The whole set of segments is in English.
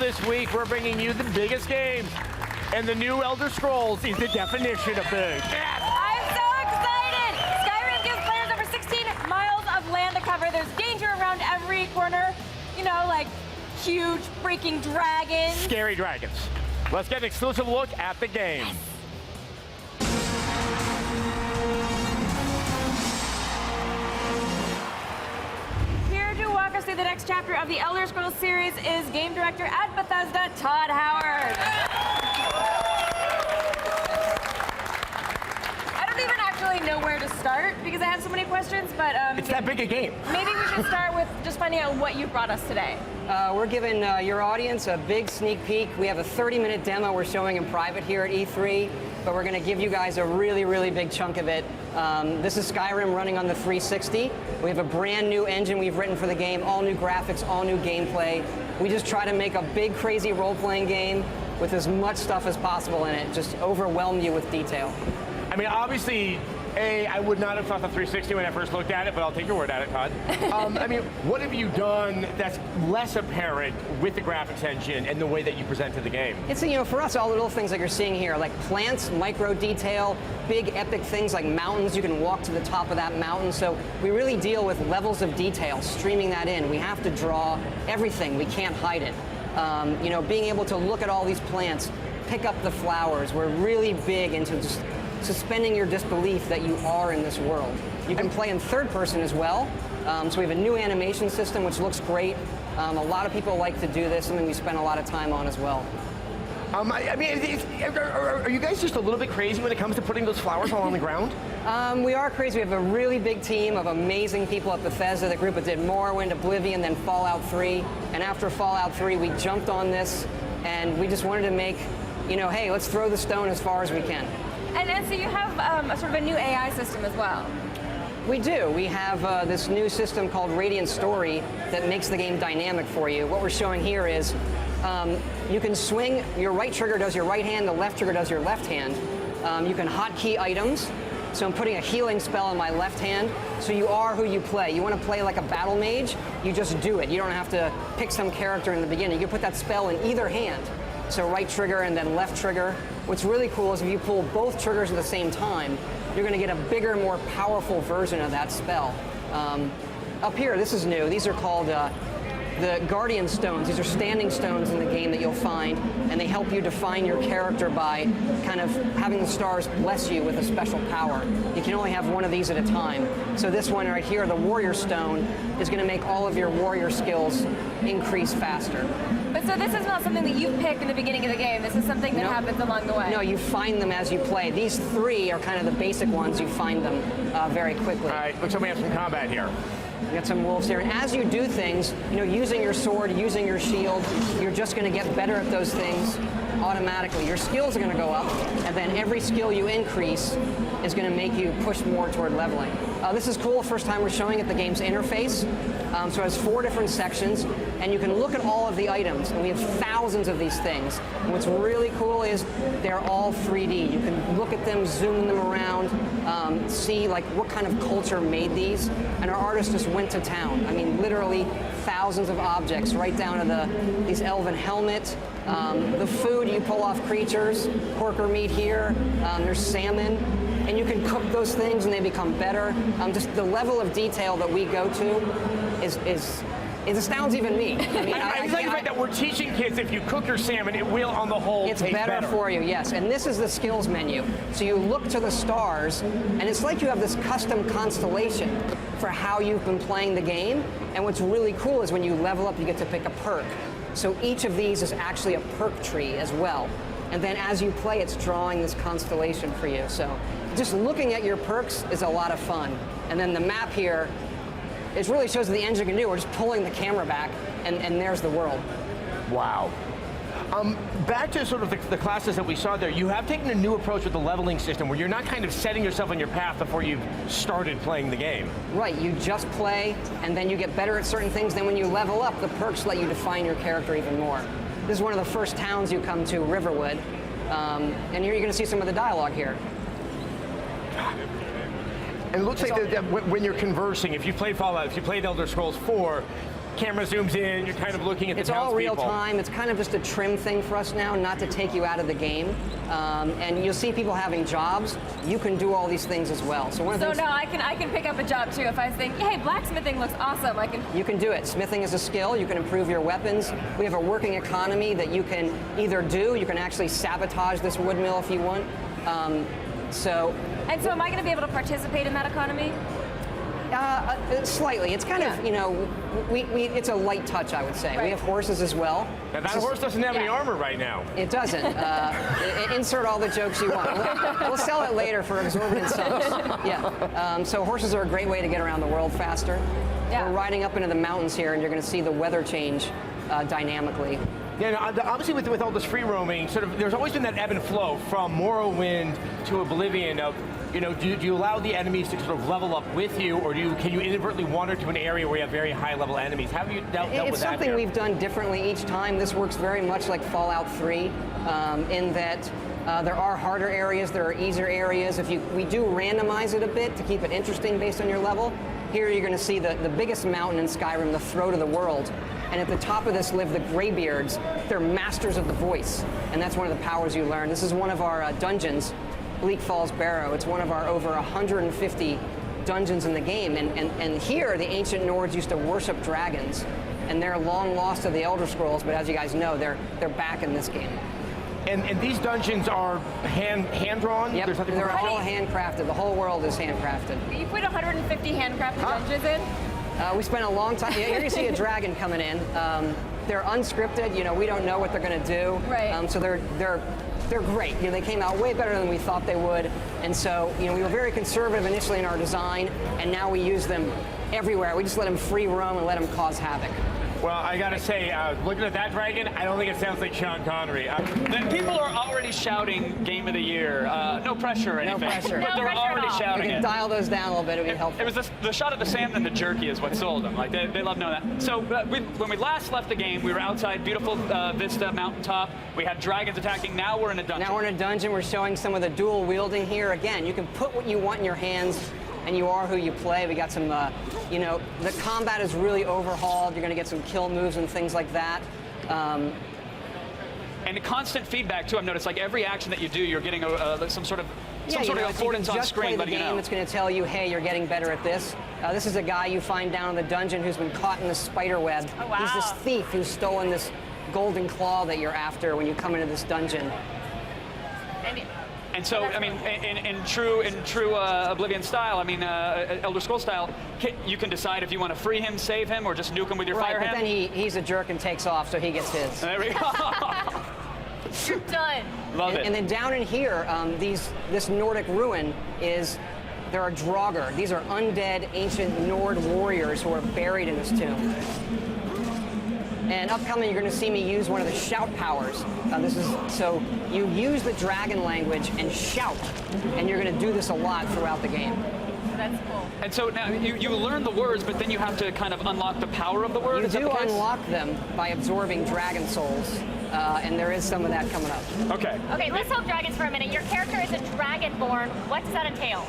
this week, we're bringing you the biggest game. And the new Elder Scrolls is the definition of big. Yes! I'm so excited! Skyrim gives players over 16 miles of land to cover. There's danger around every corner. You know, like huge freaking dragons. Scary dragons. Let's get an exclusive look at the game. Yes. Here to walk us through the next chapter of the Elder Scrolls series is game director at Bethesda, Todd Howard. I don't even actually know where to start because I have so many questions, but It's that big a game. maybe we should start with just finding out what you brought us today. We're giving your audience a big sneak peek. We have a 30-minute demo we're showing in private here at E3, but we're going to give you guys a really, really big chunk of it. This is Skyrim running on the 360. We have a brand new engine we've written for the game, all new graphics, all new gameplay. We just try to make a big, crazy role-playing game with as much stuff as possible in it, just overwhelm you with detail. I mean, obviously, I would not have thought the 360 when I first looked at it, but I'll take your word at it, Todd. I mean, what have you done that's less apparent with the graphics engine and the way that you presented the game? It's, you know, for us, all the little things like you're seeing here, like plants, micro detail, big epic things like mountains, you can walk to the top of that mountain. So we really deal with levels of detail, streaming that in. We have to draw everything, we can't hide it. You know, being able to look at all these plants, pick up the flowers, we're really big into just suspending your disbelief that you are in this world. You can play in third person as well. So we have a new animation system which looks great. A lot of people like to do this, something we spend a lot of time on as well. I mean, are you guys just a little bit crazy when it comes to putting those flowers all on the ground? We are crazy. We have a really big team of amazing people at Bethesda. The group that did Morrowind, Oblivion, then Fallout 3. And after Fallout 3, we jumped on this, and we just wanted to make, you know, hey, let's throw the stone as far as we can. And so you have a sort of a new AI system as well. We do. We have this new system called Radiant Story that makes the game dynamic for you. What we're showing here is you can swing, your right trigger does your right hand, the left trigger does your left hand. You can hotkey items. So I'm putting a healing spell in my left hand, so you are who you play. You want to play like a battle mage, you just do it. You don't have to pick some character in the beginning. You can put that spell in either hand. So right trigger and then left trigger. What's really cool is if you pull both triggers at the same time, you're going to get a bigger, more powerful version of that spell. Up here, this is new. These are called the Guardian Stones. These are standing stones in the game that you'll find, and they help you define your character by kind of having the stars bless you with a special power. You can only have one of these at a time. So this one right here, the Warrior Stone, is going to make all of your warrior skills increase faster. But so this is not something that you pick in the beginning of the game. This is something that happens along the way. No, you find them as you play. These three are kind of the basic ones. You find them very quickly. All right, looks like we have some combat here. We got some wolves here, and as you do things, you know, using your sword, using your shield, you're just going to get better at those things automatically. Your skills are going to go up, and then every skill you increase is going to make you push more toward leveling. This is cool. First time we're showing it the game's interface. So it has 4 different sections, and you can look at all of the items, and we have thousands of these things. And what's really cool is they're all 3D. You can look at them, zoom them around, see like what kind of culture made these, and our artists just went to town. I mean, literally thousands of objects, right down to these elven helmets, the food you pull off creatures, porker meat here, there's salmon, and you can cook those things and they become better. Just the level of detail that we go to it astounds even me. I mean, I like the fact that we're teaching kids if you cook your salmon, it will on the whole it's taste better for you, yes. And this is the skills menu. So you look to the stars, and it's like you have this custom constellation for how you've been playing the game. And what's really cool is when you level up, you get to pick a perk. So each of these is actually a perk tree as well. And then as you play, it's drawing this constellation for you. So just looking at your perks is a lot of fun. And then the map here, it really shows what the engine can do. We're just pulling the camera back, and there's the world. Wow. Back to sort of the classes that we saw there, you have taken a new approach with the leveling system where you're not kind of setting yourself on your path before you've started playing the game. Right, you just play, and then you get better at certain things. Then when you level up, the perks let you define your character even more. This is one of the first towns you come to, Riverwood, and here you're going to see some of the dialogue here. And it looks like that when you're conversing, if you played Fallout, if you played Elder Scrolls 4, camera zooms in, you're kind of looking at the It's all real townspeople. time. It's kind of just a trim thing for us now, not to take you out of the game. And you'll see people having jobs. You can do all these things as well. So one of the things, now I can pick up a job too if I think, hey, blacksmithing looks awesome. I can. you can do it. Smithing is a skill. You can improve your weapons. We have a working economy that you can either do. You can actually sabotage this wood mill if you want. So And so am I going to be able to participate in that economy? slightly. It's kind of, you know, it's a light touch, I would say. Right. We have horses as well. Now, that horse doesn't have any Yeah. armor right now. It doesn't. Insert all the jokes you want. We'll sell it later for exorbitant sums. Yeah. So horses are a great way to get around the world faster. Yeah. We're riding up into the mountains here, and you're going to see the weather change dynamically. Yeah, no, obviously with all this free roaming, sort of, there's always been that ebb and flow from Morrowind to Oblivion of, you know, do you allow the enemies to sort of level up with you, or can you inadvertently wander to an area where you have very high level enemies? How have you dealt with that? It's something here? we've done differently each time. This works very much like Fallout 3 in that there are harder areas, there are easier areas. We do randomize it a bit to keep it interesting based on your level. Here you're going to see the biggest mountain in Skyrim, the throat of the world. And at the top of this live the Greybeards. They're masters of the voice, and that's one of the powers you learn. This is one of our dungeons, Bleak Falls Barrow. It's one of our over 150 dungeons in the game. And here, the ancient Nords used to worship dragons, and they're long lost to the Elder Scrolls, but as you guys know, they're back in this game. And these dungeons are hand-drawn? Yep, There's nothing they're professional? all handcrafted. The whole world is handcrafted. You put 150 handcrafted dungeons in? We spent a long time. Here you see a dragon coming in. They're unscripted. You know, we don't know what they're going to do. Right. So they're great. You know, they came out way better than we thought they would. And so, you know, we were very conservative initially in our design, and now we use them everywhere. We just let them free roam and let them cause havoc. Well, I gotta say, looking at that dragon, I don't think it sounds like Sean Connery. Then people are already shouting Game of the Year. No pressure or anything. pressure. But No they're pressure at already all. We shouting can it. dial those down a little bit. It would be helpful. It was the shot of the salmon and the jerky is what sold them. Like they love knowing that. So when we last left the game, we were outside beautiful Vista mountaintop. We had dragons attacking. Now we're in a dungeon. Now we're in a dungeon. We're showing some of the dual wielding here. Again, you can put what you want in your hands, and you are who you play. We got some, you know, the combat is really overhauled. You're going to get some kill moves and things like that. And constant feedback too. I've noticed like every action that you do, you're getting some sort of Yeah, you know, if you affordance on just play screen, the letting you game, know. it's going to tell you, hey, you're getting better at this. This is a guy you find down in the dungeon who's been caught in the spider web. Oh, wow. He's this thief who's stolen this golden claw that you're after when you come into this dungeon. And so, I mean, in true Oblivion style, I mean, Elder Scrolls style, you can decide if you want to free him, save him, or just nuke him with your Right, fire but hand. then he's a jerk and takes off, so he gets his. There we go. You're done. Love it. And then down in here, this Nordic ruin there are Draugr. These are undead ancient Nord warriors who are buried in this tomb. And upcoming, you're going to see me use one of the shout powers. So you use the dragon language and shout, and you're going to do this a lot throughout the game. That's cool. And so now you learn the words, but then you have to kind of unlock the power of the word. You Is that do the case? unlock them by absorbing dragon souls, and there is some of that coming up. Okay. Okay, let's talk dragons for a minute. Your character is a dragonborn. What does that entail?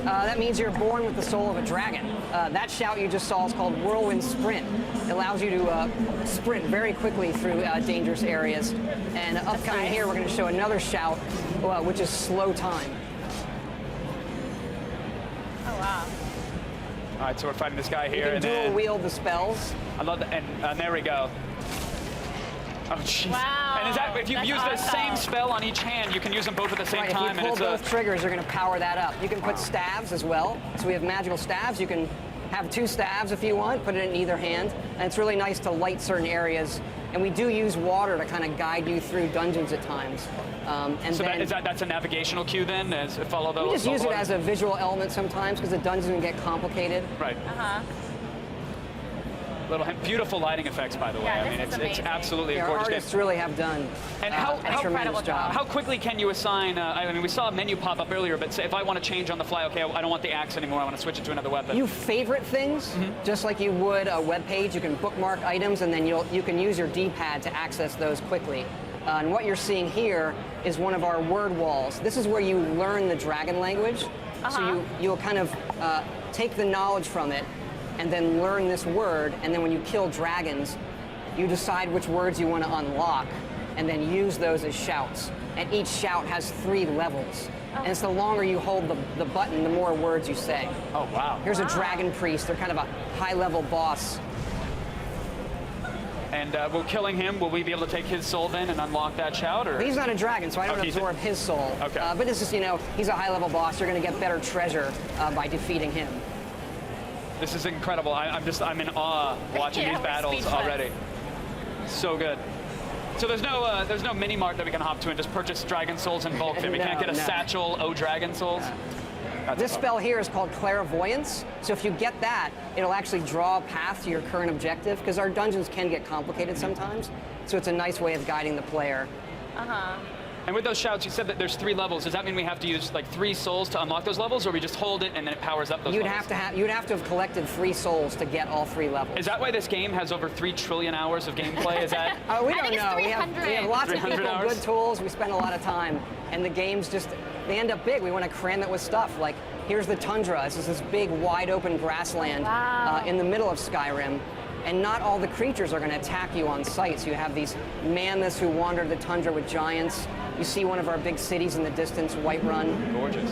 That means you're born with the soul of a dragon. That shout you just saw is called Whirlwind Sprint. It allows you to sprint very quickly through dangerous areas. And upcoming here, we're going to show another shout, which is Slow Time. Oh, wow. All right, so we're fighting this guy You here, can and dual then wield the spells. I love that, and there we go. Oh, jeez. Wow, And is that if you that's use the awesome. same spell on each hand, you can use them both at the same Right, time, if you pull and both triggers, you're going to power that up. You can put Wow. staves as well. So we have magical staves. You can have 2 staves if you want, put it in either hand. And it's really nice to light certain areas. And we do use water to kind of guide you through dungeons at times. And so then that's a navigational cue then, as follow the. we just use it follow- as a visual element sometimes because the dungeons can get complicated. Right. Uh-huh. Beautiful lighting effects, by the way. Yeah, I mean, this is it's amazing. absolutely Yeah, a our gorgeous game. artists really have done And a tremendous incredible job. How quickly can you assign? I mean, we saw a menu pop up earlier, but say if I want to change on the fly, okay, I don't want the axe anymore. I want to switch it to another weapon. You favorite things, just like you would a web page. You can bookmark items, and then you can use your D-pad to access those quickly. And what you're seeing here is one of our word walls. This is where you learn the dragon language. So you'll kind of take the knowledge from it, and then learn this word, and then when you kill dragons, you decide which words you want to unlock, and then use those as shouts. And each shout has 3 levels. And it's the longer you hold the button, the more words you say. Oh, wow. Here's a dragon priest. They're kind of a high-level boss. And will killing him, will we be able to take his soul then and unlock that shout? Or? He's not a dragon, so I don't absorb his soul. Okay. But this is, you know, he's a high-level boss. You're going to get better treasure by defeating him. This is incredible. I'm in awe watching these we're battles speechless. already. So good. So there's no mini mart that we can hop to and just purchase dragon souls in bulk. Then we can't get a satchel dragon souls. That's This fun. spell here is called Clairvoyance. So if you get that, it'll actually draw a path to your current objective, because our dungeons can get complicated sometimes. So it's a nice way of guiding the player. And with those shouts, you said that there's 3 levels. Does that mean we have to use like 3 souls to unlock those levels, or we just hold it and then it powers up those You'd levels? have to have collected 3 souls to get all 3 levels. Is that why this game has over 3 trillion hours of gameplay? Is that? We I don't think it's know. We have lots of 300 people, hours? good tools. We spend a lot of time, and the games just they end up big. We want to cram it with stuff. Like here's the tundra. This is this big, wide open grassland in the middle of Skyrim. And not all the creatures are going to attack you on sight. So you have these mammoths who wander the tundra with giants. You see one of our big cities in the distance, Whiterun. Gorgeous.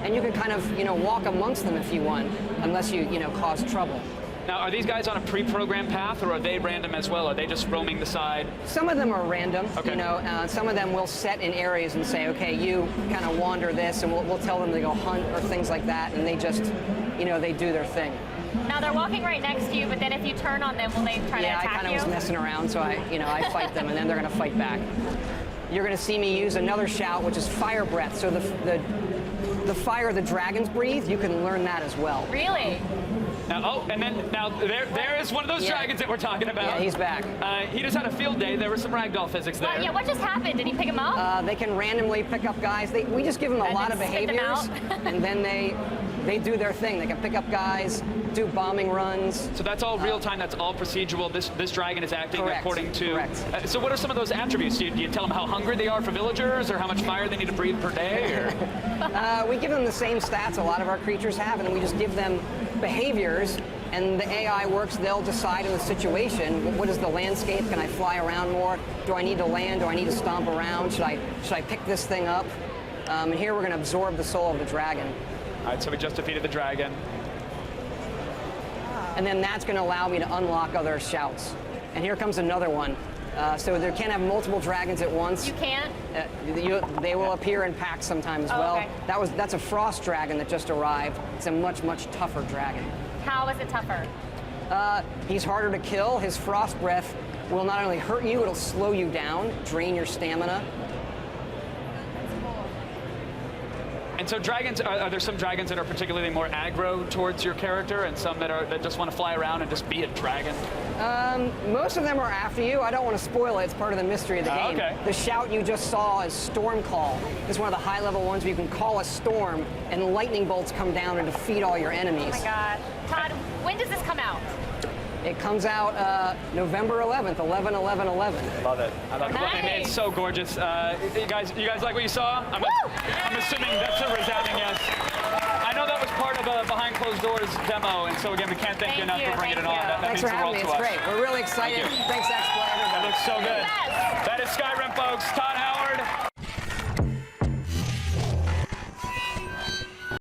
And you can kind of, you know, walk amongst them if you want, unless you know, cause trouble. Now, are these guys on a pre-programmed path, or are they random as well? Are they just roaming the side? Some of them are random. Okay. You know, some of them will set in areas and say, okay, you kind of wander this, and we'll tell them to go hunt or things like that, and they just, you know, they do their thing. Now they're walking right next to you, but then if you turn on them, will they try to Yeah, I attack kind of you? was messing around, so I fight them, and then they're going to fight back. You're going to see me use another shout, which is fire breath. So the fire the dragons breathe, you can learn that as well. Really? Now, there is one of those dragons that we're talking about. Yeah, he's back. He just had a field day. There was some ragdoll physics there. Yeah, what just happened? Did he pick him up? They can randomly pick up guys. We just give them a And lot then of spit them behaviors, out? and then they do their thing. They can pick up guys, do bombing runs. So that's all real time. That's all procedural. This dragon is acting Correct, according to. correct. So what are some of those attributes? Do you tell them how hungry they are for villagers, or how much fire they need to breathe per day? Or? We give them the same stats a lot of our creatures have, and then we just give them behaviors, and the AI works. They'll decide in the situation, what is the landscape? Can I fly around more? Do I need to land? Do I need to stomp around? Should I pick this thing up? And here we're going to absorb the soul of the dragon. All right, so we just defeated the dragon. And then that's going to allow me to unlock other shouts. And here comes another one. So there can't have multiple dragons at once. You can't? They will appear in packs sometime as well. Okay. That's a frost dragon that just arrived. It's a much, much tougher dragon. How is it tougher? He's harder to kill. His frost breath will not only hurt you, it'll slow you down, drain your stamina. And so dragons, are there some dragons that are particularly more aggro towards your character, and some that just want to fly around and just be a dragon? Most of them are after you. I don't want to spoil it. It's part of the mystery of the game. Okay. The shout you just saw is Storm Call. It's one of the high-level ones where you can call a storm, and lightning bolts come down and defeat all your enemies. Oh my God. Todd, when does this come out? It comes out November 11th, 11/11/11. Love it. I love it. Nice. And it's so gorgeous. You guys like what you saw? I'm assuming that's a resounding yes. I know that was part of a behind closed doors demo, and so again, we can't thank you enough for bringing it on. That Thanks means for the world having me. to It's us. great. We're really excited. Thank you. Thanks, X-Play, everybody. That looks so good. Yes. That is Skyrim, folks. Todd Howell.